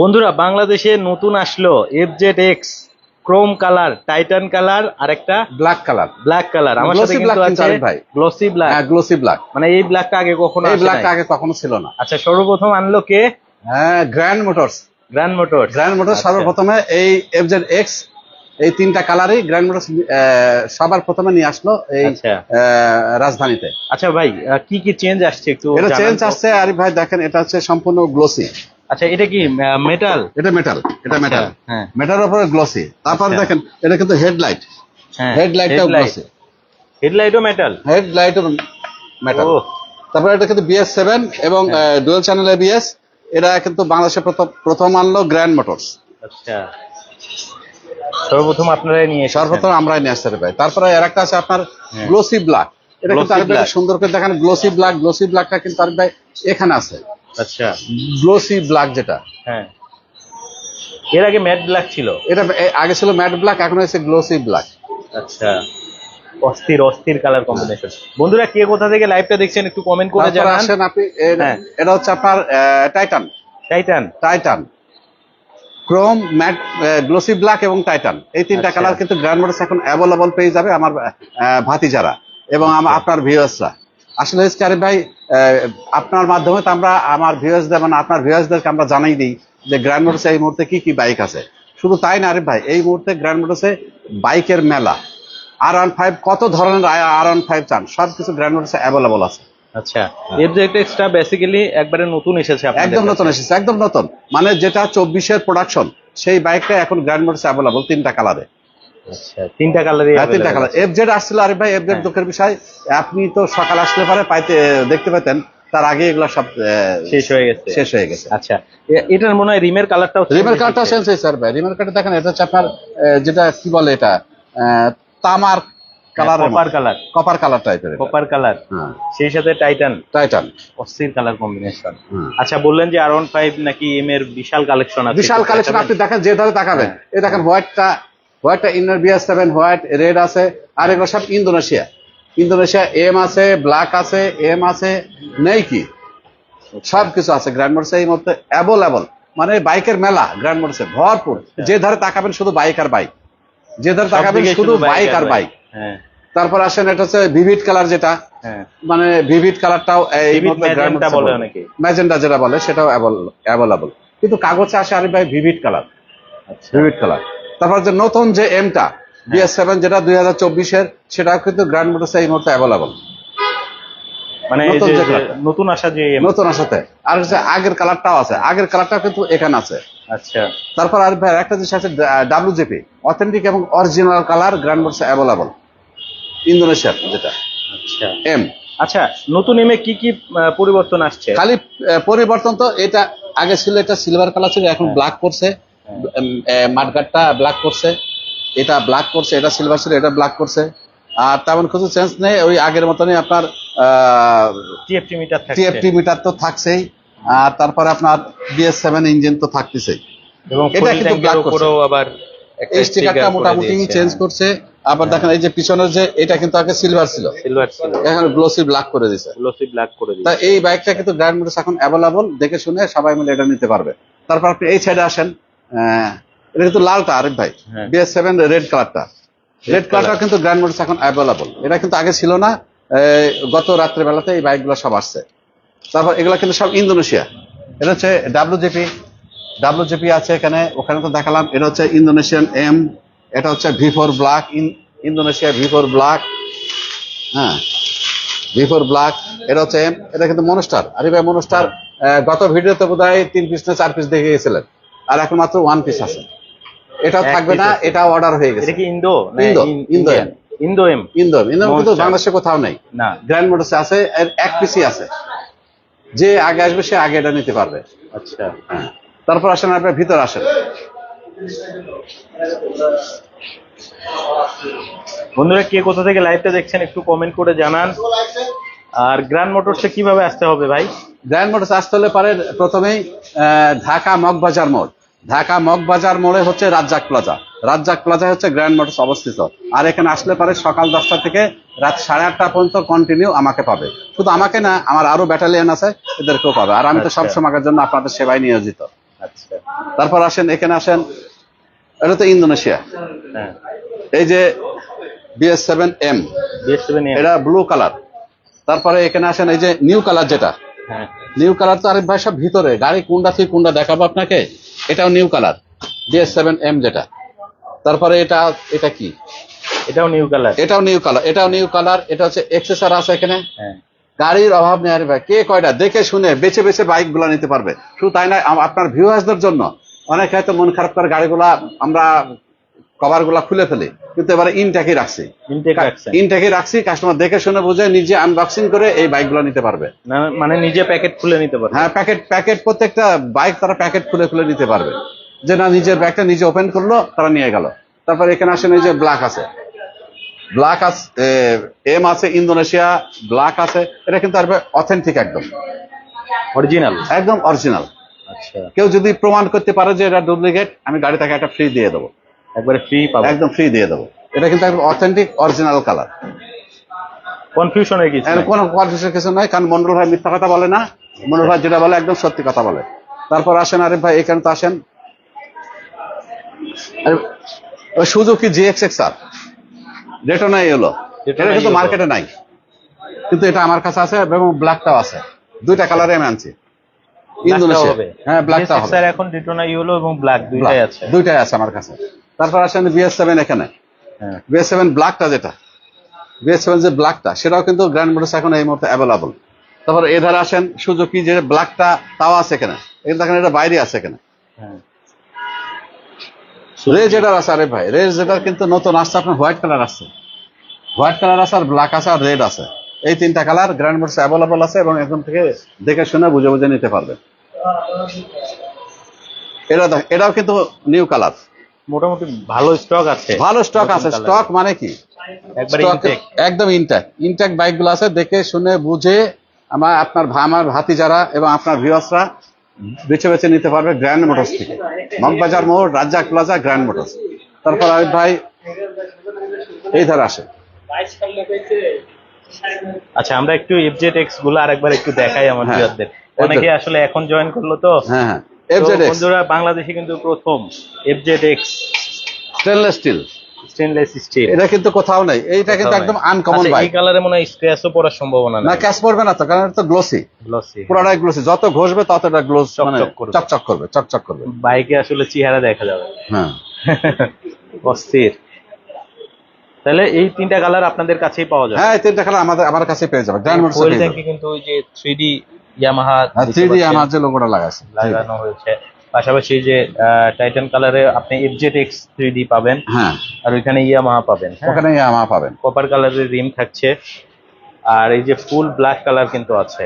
বন্ধুরা, বাংলাদেশে নতুন আসলো FZ-X chrome colour, titan colour আর একটা ব্ল্যাক কালার। Black colour. আমার সাথে গ্লোসি ব্ল্যাক কিন্তু কিন্তু আছে আরিফ ভাই। Glossy black. হ্যাঁ, গ্লোসি ব্ল্যাক। মানে এই ব্ল্যাকটা আগে কখনো এই আসে ব্ল্যাকটা নাই। আগে কখনো ছিল না। আচ্ছা, সর্বপ্রথম আনলো কে? হ্যাঁ, grand motors. Grand motors. Grand motors সর্বপ্রথমে এই FZ-X এই তিনটা কালারই গ্র্যান্ড মোটরস সবার প্রথমে নিয়ে আসলো এই আচ্ছা রাজধানীতে। আচ্ছা ভাই, কি কি চেঞ্জ আসছে একটু এটা জানান চেঞ্জ তো? আসছে আরিফ ভাই, দেখেন এটা হচ্ছে সম্পূর্ণ গ্লোসি। আচ্ছা, এটা কি মেটাল? এটা মেটাল, এটা মেটাল। হ্যাঁ, মেটালের উপরে গ্লোসি। তারপরে আচ্ছা। দেখেন এটা কিন্তু হেডলাইট। হ্যাঁ, হেডলাইটটাও গ্লোসি। হেডলাইটও মেটাল। হেডলাইটও মেটাল। ও তারপরে এটা কিন্তু BS7 এবং ডুয়াল চ্যানেল ABS। এটা কিন্তু বাংলাদেশে প্রথম আনলো গ্র্যান্ড মোটরস। আচ্ছা, সর্বপ্রথম আপনারাই নিয়ে এসেছেন। সর্বপ্রথম আমরাই নিয়ে আসতে পারি। তারপরে আর একটা আছে আপনার হ্যাঁ। Glossy black. এটা কিন্তু Glossy আরেক black। সুন্দর করে দেখেন গ্লোসি ব্ল্যাক। গ্লোসি ব্ল্যাকটা কিন্তু আরেক ভাই এখানে আছে। আচ্ছা, গ্লোসি ব্ল্যাক যেটা, হ্যাঁ, এর আগে ম্যাট ব্ল্যাক ছিল। এটা আগে ছিল ম্যাট ব্ল্যাক, এখন হচ্ছে গ্লোসি ব্ল্যাক। আচ্ছা, অস্থির অস্থির কালার কম্বিনেশন। বন্ধুরা, কে কোথা থেকে লাইভটা দেখছেন একটু কমেন্ট করে তারপরে জানান। আসেন আপনি হ্যাঁ। এটা হচ্ছে আপনার Titan. Titan. Titan chrome, matte, glossy black এবং টাইটান, এই তিনটা আচ্ছা। কালার কিন্তু গ্র্যান্ড মোটরস এখন অ্যাভেলেবল পেয়ে যাবে আমার ভাতিজারা এবং আপনার ভিউয়ার্সরা। আসলে হচ্ছে আরিফ ভাই, আপনার মাধ্যমে তো আমরা আমার ভিউয়ার্সদের মানে আপনার ভিউয়ার্সদেরকে আমরা জানাই দিই যে গ্র্যান্ড মোটরসে এই মুহূর্তে কি কি বাইক আছে। শুধু তাই না আরিফ ভাই, এই মুহূর্তে গ্র্যান্ড মোটরসে বাইকের মেলা। R15 কত ধরনের R15 চান, সবকিছু গ্র্যান্ড মোটরসে অ্যাভেলেবল আছে। আচ্ছা, FZ-X টা বেসিক্যালি একবারে নতুন এসেছে আপনাদের একদম কাছে। নতুন এসেছে, একদম নতুন। মানে যেটা 24-এর প্রোডাকশন, সেই বাইকটা এখন গ্র্যান্ড মোটরসে অ্যাভেলেবল তিনটা কালারে। আচ্ছা, তিনটা কালারই তিনটা কালার। FZ আসছিল আরিফ ভাই, FZ দুঃখের বিষয়, আপনি তো সকাল আসলে পারে দেখতে পেতেন, তার আগে এগুলো সব শেষ হয়ে গেছে। শেষ হয়ে গেছে। আচ্ছা, এটার মনে হয় রিমের কালারটাও রিমের কার্ডটা চেঞ্জ হয়েছে স্যার ভাই। রিমের কার্ডে দেখেন এটা হচ্ছে আপনার যেটা কি বলে এটা তামার colour, copper colour. Copper colour টাইপের। কপার কালার, হ্যাঁ, সেই সাথে টাইটান। টাইটান। অস্থির কালার কম্বিনেশন। হুম। আচ্ছা, বললেন যে R15 নাকি এম এর বিশাল কালেকশন আছে। বিশাল কালেকশন, আপনি দেখেন যে ধরে তাকাবেন। এই দেখেন হোয়াইটটা ইনার BS7 হোয়াইট, রেড আছে, আর এগুলো সব ইন্দোনেশিয়া এম আছে, ব্ল্যাক আছে, এম আছে, নেই কি সবকিছু আছে গ্র্যান্ড মোটরসে এই মুহূর্তে অ্যাভেলেবল। মানে বাইকের মেলা গ্র্যান্ড মোটরসে ভরপুর। যে ধারে তাকাবেন শুধু বাইক আর বাইক, যে ধারে তাকাবেন শুধু বাইক আর বাইক। হ্যাঁ। তারপর আসেন এটা হচ্ছে ভিভিড কালার, যেটা হ্যাঁ, মানে ভিভিড কালারটাও এই মুহূর্তে গ্র্যান্ড ম্যাজেন্টা বলে অনেকে। ম্যাজেন্টা যেটা বলে সেটাও অ্যাভেলেবল। কিন্তু কাগজে আসে আরিফ ভাই ভিভিড কালার। আচ্ছা, ভিভিড কালার। তারপর যে নতুন যে এমটা BS7 যেটা 2024-এর, সেটাও কিন্তু গ্র্যান্ড মোটরসে এই মুহূর্তে অ্যাভেলেবল। মানে এই নতুন যে যে কালারটা। নতুন আসা যে নতুন আসাতে আর হচ্ছে আগের কালারটাও আছে, আগের কালারটাও কিন্তু এখানে আছে। আচ্ছা, তারপর আর ভাই একটা জিনিস আছে WJP অথেন্টিক এবং অরিজিনাল কালার গ্র্যান্ড মোটরসে অ্যাভেলেবল, ইন্দোনেশিয়ার যেটা আচ্ছা, এম। আচ্ছা, নতুন এমে কি কি পরিবর্তন আসছে? খালি পরিবর্তন তো এটা আগে ছিল, এটা সিলভার কালার ছিল, এখন ব্ল্যাক করছে। মাঠগাটটা ব্ল্যাক করছে, এটা ব্ল্যাক করছে, এটা সিলভার ছিল, এটা ব্ল্যাক করছে। আর তেমন কিছু চেঞ্জ নেই, ওই আগের মতনই আপনার TFT মিটার থাকছে। TFT মিটার তো থাকছেই। আর তারপরে আপনার BS7 ইঞ্জিন তো থাকতেছেই। এবং এটা কিন্তু ব্ল্যাক করছে। আবার একটা এই স্টিকারটা মোটামুটি চেঞ্জ করছে। আবার দেখেন এই যে পিছনের যে এটা কিন্তু আগে সিলভার ছিল, সিলভার ছিল, এখন গ্লোসি ব্ল্যাক করে দিয়েছে। গ্লসি ব্ল্যাক করে তা দিয়েছে। এই বাইকটা কিন্তু গ্র্যান্ড মোটরস এখন অ্যাভেলেবল, দেখে শুনে সবাই মিলে এটা নিতে পারবে। তারপর আপনি এই সাইডে আসেন, এটা কিন্তু লালটা আরিফ ভাই, হ্যাঁ। BS7 রেড কালারটা। রেড কালারটা কিন্তু গ্র্যান্ড মোটরস এখন অ্যাভেলেবল, এটা কিন্তু আগে ছিল না। গত রাত্রেবেলাতে এই বাইকগুলো সব আসছে। তারপর এগুলো কিন্তু সব ইন্দোনেশিয়া। এটা হচ্ছে WJP আছে এখানে, ওখানে তো দেখালাম। এটা হচ্ছে ইন্দোনেশিয়ান এম, এটা হচ্ছে V4 black, Indonesia V4 black. হ্যাঁ, V4 ব্ল্যাক। এটা হচ্ছে এম, এটা কিন্তু মনস্টার। আরে ভাই মনস্টার গত ভিডিওতে বোধহয় 3 পিস না 4 পিস দেখে গেছিলেন, আর এখন মাত্র 1 পিস আছে। এটাও থাকবে না, এটা অর্ডার হয়ে গেছে। এটা কি ইন্দো না Indo Indian? Indo M. Indo কিন্তু বাংলাদেশে কোথাও নেই, না, গ্র্যান্ড মোটরসে আছে, এর 1 পিসই আছে। যে আগে আসবে সে আগে এটা নিতে পারবে। আচ্ছা, হ্যাঁ। তারপর আসেন আপনার ভিতর আসেন। বন্ধুরা, কে কোথা থেকে লাইভটা দেখছেন একটু কমেন্ট করে জানান। আর গ্র্যান্ড মোটরসে কিভাবে আসতে হবে ভাই? গ্র্যান্ড মোটরস আসতে হলে পারে প্রথমেই ঢাকা মগবাজার মোড়। ঢাকা মগবাজার মোড়ে হচ্ছে রাজ্জাক প্লাজা। রাজ্জাক প্লাজা হচ্ছে গ্র্যান্ড মোটরস অবস্থিত। আর এখানে আসলে পারে সকাল 10টা থেকে রাত 8:30 পর্যন্ত কন্টিনিউ আমাকে পাবে। শুধু আমাকে না, আমার আরো ব্যাটালিয়ন আছে, এদেরকেও পাবে। আর আমি তো আচ্ছা। সবসময়ের জন্য আপনাদের সেবায় নিয়োজিত। আচ্ছা। তারপর আসেন এখানে আসেন, এটা তো ইন্দোনেশিয়া। হ্যাঁ, এই যে BS7M, BS7 এটা ব্লু কালার। তারপরে এখানে আসেন এই যে নিউ কালার, যেটা হ্যাঁ, নিউ কালার তো আরিফ ভাই সব ভিতরে, গাড়ি কোনটা থেকে কোনটা দেখাবো আপনাকে। এটাও নিউ কালার BS7M যেটা। তারপরে এটা এটা কি, এটাও নিউ কালার। এটাও নিউ কালার, এটাও নিউ কালার। এটা হচ্ছে এক্সেসর আছে এখানে। হ্যাঁ, গাড়ির অভাব নেই আরিফ ভাই, কে কয়টা দেখে শুনে বেছে বেছে বাইক গুলা নিতে পারবে। শুধু তাই নয়, আপনার ভিউয়ার্সদের জন্য অনেক হয়তো মন খারাপ করে গাড়িগুলা আমরা কভার গুলা খুলে ফেলি, কিন্তু এবারে ইনটেকই রাখছি। ইনটেক রাখছেন ইনটেকই রাখছি, কাস্টমার দেখে শুনে বুঝে নিজে আনবক্সিং করে এই বাইক গুলা নিতে পারবে। না, মানে নিজে প্যাকেট খুলে নিতে পারবে। হ্যাঁ, প্যাকেট প্যাকেট প্রত্যেকটা বাইক তারা প্যাকেট খুলে খুলে নিতে পারবে, যে না নিজের ব্যাগটা নিজে ওপেন করলো, তারা নিয়ে গেল। তারপর এখানে আসেন এই যে ব্ল্যাক আছে, ব্ল্যাক আছে, এম আছে ইন্দোনেশিয়া, ব্ল্যাক আছে। এটা কিন্তু আর অথেন্টিক, একদম অরিজিনাল। একদম অরিজিনাল। আচ্ছা, কেউ যদি প্রমাণ করতে পারে যে এটা ডুপ্লিকেট, আমি গাড়ি তাকে একটা ফ্রি দিয়ে দেবো, একবারে ফ্রি পাবো। একদম ফ্রি দিয়ে দেবো। এটা কিন্তু একদম অথেন্টিক অরিজিনাল কালার। কনফিউশন হয়ে গেছে। এর কোনো কনফিউশন কিছু নাই, কারণ মন্ডল ভাই মিথ্যা কথা বলে না। মন্ডল ভাই যেটা বলে একদম সত্যি কথা বলে। তারপর আসেন আরিফ ভাই, এখানে তো আসেন সুজুকি GXXR, রেটনা এলো। এটা কিন্তু মার্কেটে নাই, কিন্তু এটা আমার কাছে আছে এবং ব্ল্যাকটাও আছে। দুইটা কালারে আমি আনছি, ইন্দোনেশিয়া। হ্যাঁ, ব্ল্যাকটা হবে। স্যার এখন ডিটোনা ইয়েলো এবং ব্ল্যাক দুইটাই আছে। দুইটাই আছে আমার কাছে। তারপর আসেন BS7 এখানে। হ্যাঁ, BS7 ব্ল্যাকটা যেটা, BS7 যে ব্ল্যাকটা, সেটাও কিন্তু গ্র্যান্ড মোটরস এখন এই মুহূর্তে অ্যাভেলেবল। তারপর এধারে আসেন সুজুকি যে ব্ল্যাকটা, তাও আছে এখানে। এখানে দেখেন এটা বাইরে আছে এখানে। হ্যাঁ। রেজ এটার আছে আরে ভাই, রেজ এটার কিন্তু নতুন আসছে, আপনার হোয়াইট কালার আসছে, হোয়াইট কালার আছে, আর ব্ল্যাক আছে, আর রেড আছে। এই তিনটা কালার গ্র্যান্ড মোটরস অ্যাভেলেবল আছে, এবং এখন থেকে দেখে শুনে বুঝে বুঝে নিতে পারবে। এটাও কিন্তু নিউ কালার। মোটামুটি ভালো স্টক আছে। ভালো স্টক আছে। স্টক মানে কি, একবারে ইনটেক। একদম ইনটেক বাইক গুলো আছে, দেখে শুনে বুঝে আমার ভাতিজারা এবং আপনার ভিউয়ার্সরা বেছে বেছে নিতে পারবে গ্র্যান্ড মোটরস থেকে। মগবাজার মোড়, রাজ্জাক প্লাজা, গ্র্যান্ড মোটরস। তারপর আরিফ ভাই এই ধারে আসে। আচ্ছা, আমরা একটু FZX গুলো আরেকবার একটু দেখাই আমার হ্যাঁ, ভিউয়ারদের। অনেকে আসলে এখন জয়েন করলো তো। হ্যাঁ হ্যাঁ, তো FZX বন্ধুরা, বাংলাদেশে কিন্তু প্রথম FZX stainless steel, stainless steel. এটা কিন্তু কোথাও নেই। এইটা কিন্তু একদম আনকমন বাইক। এই কালারে মনে হয় স্ক্র্যাচও পড়ার সম্ভাবনা না, নেই। ক্যাশ পড়বে না তো, কারণ এটা তো গ্লোসি, গ্লসি। পুরোটাই গ্লোসি। যত ঘষবে ততটা গ্লোস, মানে চকচক করবে। চকচক করবে, চকচক করবে। বাইকে আসলে চেহারা দেখা যাবে। হ্যাঁ, অস্থির। তাহলে এই তিনটা কালার আপনাদের কাছেই পাওয়া যাবে। হ্যাঁ, এই তিনটা কালার আমার কাছে পেয়ে যাবে, গ্র্যান্ড মোটরসে ফুয়েল পেয়ে যাবে। ট্যাঙ্কি কিন্তু ওই যে 3D ইয়ামাহা 3D আমার যে লোগোটা লাগাছে লাগানো হয়েছে। পাশাপাশি যে টাইটান কালারে আপনি FZX 3D পাবেন, হ্যাঁ, আর ওইখানে ইয়ামাহা পাবেন। ওখানে আমার পাবেন। কপার কালারের রিম থাকছে, আর এই যে ফুল ব্ল্যাক কালার কিন্তু আছে।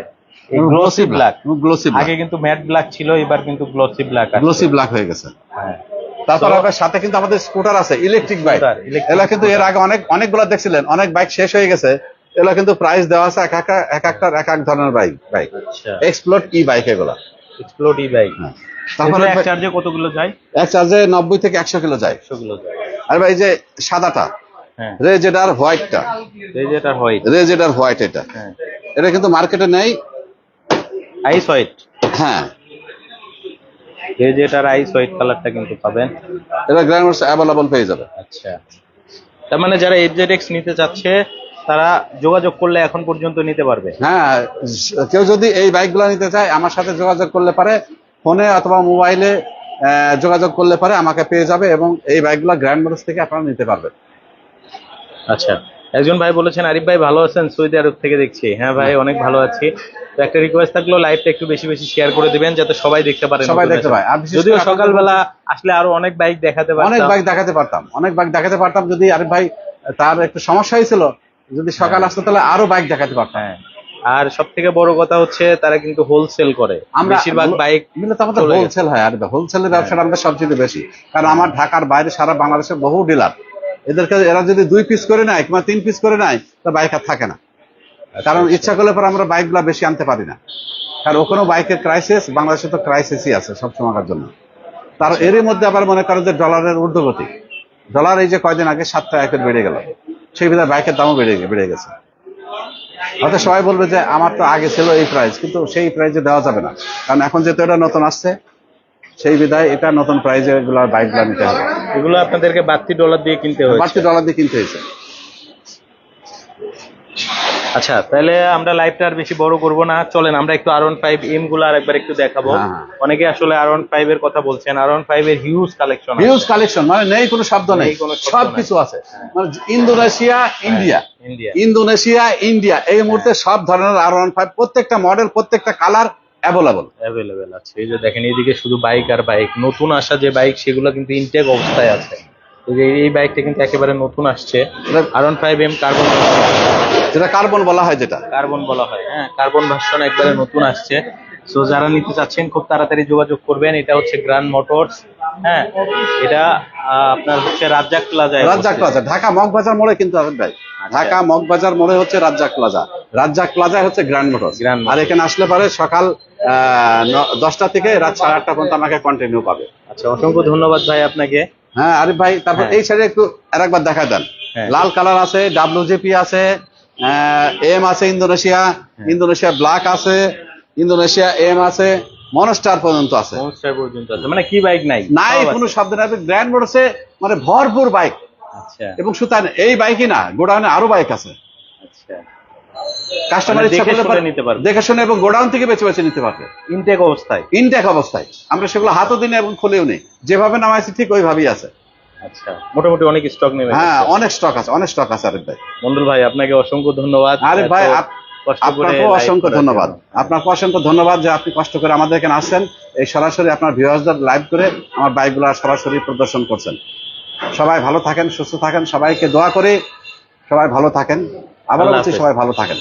এই গ্লোসি ব্ল্যাক। গ্লোসি আগে কিন্তু ম্যাট ব্ল্যাক ছিল, এবার কিন্তু গ্লোসি ব্ল্যাক আছে। গ্লোসি ব্ল্যাক হয়ে গেছে। হ্যাঁ। তারপর আপনার সাথে কিন্তু আমাদের স্কুটার আছে, ইলেকট্রিক বাইক। Scooter, electric এগুলা কিন্তু এর আগে অনেকগুলো দেখছিলেন, অনেক বাইক শেষ হয়ে গেছে। এগুলা কিন্তু প্রাইস দেওয়া আছে এক একটার এক এক ধরনের বাইক। আচ্ছা, এক্সপ্লোড বাইক এগুলা। Explode bike. তারপরে এক চার্জে কতগুলো যায়? এক চার্জে 90 থেকে 100 কিলো যায়। 100 কিলো যায়। আর ভাই এই যে সাদাটা, হ্যাঁ, রেজেডার হোয়াইটটা, এই যে এটা হোয়াইট। রেজেডার হোয়াইট, এটা হ্যাঁ, এটা কিন্তু মার্কেটে নেই। আইস হোয়াইট। হ্যাঁ, এই যে এটার আইস হোয়াইট কালারটা কিন্তু পাবেন। এটা গ্র্যান্ড মোটরস অ্যাভেলেবল পেয়ে যাবে। আচ্ছা, তার মানে যারা FZX নিতে চাচ্ছে তারা যোগাযোগ করলে এখন পর্যন্ত নিতে পারবে। হ্যাঁ, কেউ যদি এই বাইকগুলো নিতে চায় আমার সাথে যোগাযোগ করলে পারে, ফোনে অথবা মোবাইলে যোগাযোগ করলে পারে, আমাকে পেয়ে যাবে, এবং এই বাইকগুলো গ্র্যান্ড মোটরস থেকে আপনারা নিতে পারবেন। আচ্ছা, একজন ভাই বলেছেন, আরিফ ভাই ভালো আছেন? সৌদি আরব থেকে দেখছি। হ্যাঁ ভাই, অনেক ভালো আছি। তো একটা রিকোয়েস্ট থাকলো, লাইভটা একটু বেশি বেশি শেয়ার করে দিবেন, যাতে সবাই দেখতে পারে। সবাই দেখতে পায়। আর যদিও সকালবেলা আসলে আরো অনেক বাইক দেখাতে পারতাম, অনেক বাইক দেখাতে পারতাম, যদি আরিফ ভাই তার একটু সমস্যা হয়েছিল, যদি সকাল আসতো তাহলে আরো বাইক দেখাতে পারতাম। হ্যাঁ, আর সব থেকে বড় কথা হচ্ছে তারা কিন্তু হোলসেল করে। বেশিরভাগ বাইক মিলে তো আমাদের হোলসেল হয়। আর হোলসেলের ব্যবসাটা আমাদের সবচেয়ে বেশি, কারণ আমার ঢাকার বাইরে সারা বাংলাদেশের বহু ডিলার। এরা যদি 2 পিস করে নেয় কিংবা 3 পিস করে নেয়, তো বাইক আর থাকে না। কারণ ইচ্ছা করলে পর আমরা বাইকগুলা বেশি আনতে পারি না, কারণ ওখানেও বাইকের ক্রাইসিস, বাংলাদেশে তো ক্রাইসিসই আছে সবসময়ের জন্য। তার এরই মধ্যে আবার মনে করেন যে ডলারের ঊর্ধ্বগতি, ডলার এই যে কয়দিন আগে 7 টাকা করে বেড়ে গেল, সেই বিধায় বাইকের দামও বেড়ে গেছে। হয়তো সবাই বলবে যে আমার তো আগে ছিল এই প্রাইস, কিন্তু সেই প্রাইসে দেওয়া যাবে না, কারণ এখন যেহেতু এটা নতুন আসছে, সেই বিধায় এটা নতুন প্রাইজে এগুলো বাইকগুলো নিতে হবে, এগুলো আপনাদেরকে বাড়তি ডলার দিয়ে কিনতে হয়েছে। বাড়তি ডলার দিয়ে কিনতে হয়েছে। আচ্ছা, তাহলে আমরা লাইভটা আর বেশি বড় করব না, চলেন আমরা একটু R15M গুলো আরেকবার একটু দেখাবো। হ্যাঁ, হ্যাঁ। অনেকে আসলে R15 এর কথা বলছেন, R15 এর হিউজ কালেকশন, হিউজ কালেকশন, মানে নেই কোনো শব্দ নেই, নেই কোনো শব্দ সব নাই। কিছু আছে। মানে Indonesia, India, India Indonesia, India, এই মুহূর্তে সব ধরনের R15 প্রত্যেকটা মডেল, প্রত্যেকটা কালার অ্যাভেলেবল অ্যাভেলেবেল আছে। এই যে দেখেন, এইদিকে শুধু বাইক আর বাইক, নতুন আসা যে বাইক সেগুলো কিন্তু ইনটেক অবস্থায় আছে। এই যে এই বাইকটা কিন্তু একেবারে নতুন আসছে, R15M কার্বন, যেটা কার্বন বলা হয়, যেটা কার্বন বলা হয়। হ্যাঁ, কার্বন ভার্সন একবারে নতুন আসছে। সো যারা নিতে চাচ্ছেন খুব তাড়াতাড়ি যোগাযোগ করবেন। এটা হচ্ছে গ্র্যান্ড মোটরস। হ্যাঁ, এটা আপনার হচ্ছে রাজ্জাক প্লাজায়, রাজ্জাক প্লাজা, ঢাকা মগবাজার মোড়ে কিন্তু আবেদ ভাই, ঢাকা মগবাজার মোড়ে হচ্ছে রাজ্জাক প্লাজা, রাজ্জাক প্লাজা হচ্ছে গ্র্যান্ড মোটরস। গ্র্যান্ড আর এখানে আসলে পরে সকাল 10টা থেকে রাত 8:30 পর্যন্ত আমাকে কন্টিনিউ পাবে। আচ্ছা, অসংখ্য ধন্যবাদ ভাই আপনাকে। হ্যাঁ আরিফ ভাই, তারপর হ্যাঁ। এই সাইডে একটু আরেকবার দেখা দেন। হ্যাঁ। লাল কালার আছে, WJP আছে, এম আছে, ইন্দোনেশিয়া, ইন্দোনেশিয়া ব্ল্যাক আছে, ইন্দোনেশিয়া এম আছে, মনস্টার পর্যন্ত আছে। মনস্টার পর্যন্ত আছে, মানে কি বাইক নাই? নাই সব কোনো আছে। শব্দ নাই, গ্র্যান্ড মোটরসে মানে ভরপুর বাইক। আচ্ছা এবং সুতরাং এই বাইকই না, গোডাউনে আরো বাইক আছে। আচ্ছা, কাস্টমার মানে ইচ্ছা দেখে করলে শুনে নিতে পারবে। দেখে শুনে এবং গোডাউন থেকে বেছে বেছে নিতে পারবে, ইনটেক অবস্থায়। ইনটেক অবস্থায়। আমরা সেগুলো হাতও দিই না এবং খুলেও নেই, যেভাবে নামাইছি ঠিক ওইভাবেই আছে। আচ্ছা, মোটামুটি অনেক স্টক নেবে। হ্যাঁ, অনেক স্টক আছে, অনেক স্টক আছে আরিফ ভাই। মন্ডল ভাই, আপনাকে অসংখ্য ধন্যবাদ। আরিফ ভাই, এত কষ্ট করে আপনাকে live অসংখ্য করার ধন্যবাদ, জন্য। আপনাকে অসংখ্য ধন্যবাদ যে আপনি কষ্ট করে আমাদের এখানে আসছেন, এই সরাসরি আপনার ভিউয়ার্সদের লাইভ করে আমার বাইকগুলো সরাসরি প্রদর্শন করছেন। সবাই ভালো থাকেন, সুস্থ থাকেন, সবাইকে দোয়া করে সবাই ভালো থাকেন। আবারও আল্লাহ বলছি, হাফেজ। সবাই ভালো থাকেন।